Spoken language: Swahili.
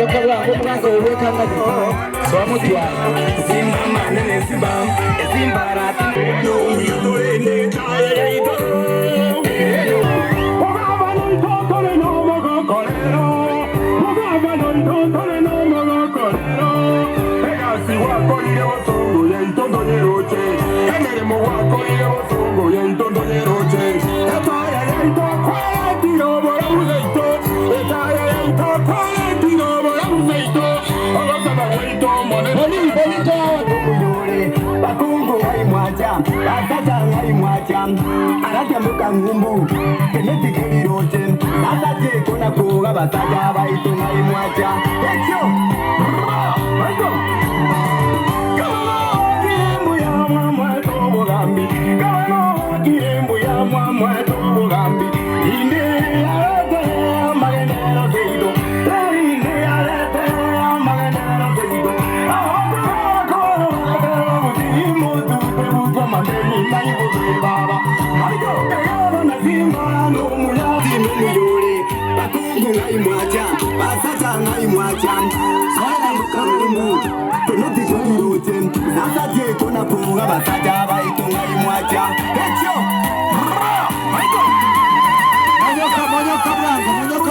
monyoka bwango wekanga swamutwa simba manene simba simbarati no yurene taye ito ogaba no totore no mogo kolero ogaba no totore no mogo kolero egasi wa kolire osongo yentondo yeroche emeremo wa kolire osongo yentondo yeroche etaya yento kwati no bora uzeito etaya yento kwati no bora uzeito ogaba weito moneni bonito yore bakungu ngai mwacha bakata ngai mwacha aratambuka ngumbu keneti kiriroche akaje kona kuga basaja baito ngai mwacha ekyo baito kirembu ya mama to bogambi kirembu ya mama to bogambi inde arate magenero deido inde arate magenero deido baba ayo pegado na simba no mulazi muyore bakungu ngai mwacha basata ngai mwacha sala mukambu kenoti kiriroche sasa je kona kuga basata baito ngai mwacha ekyo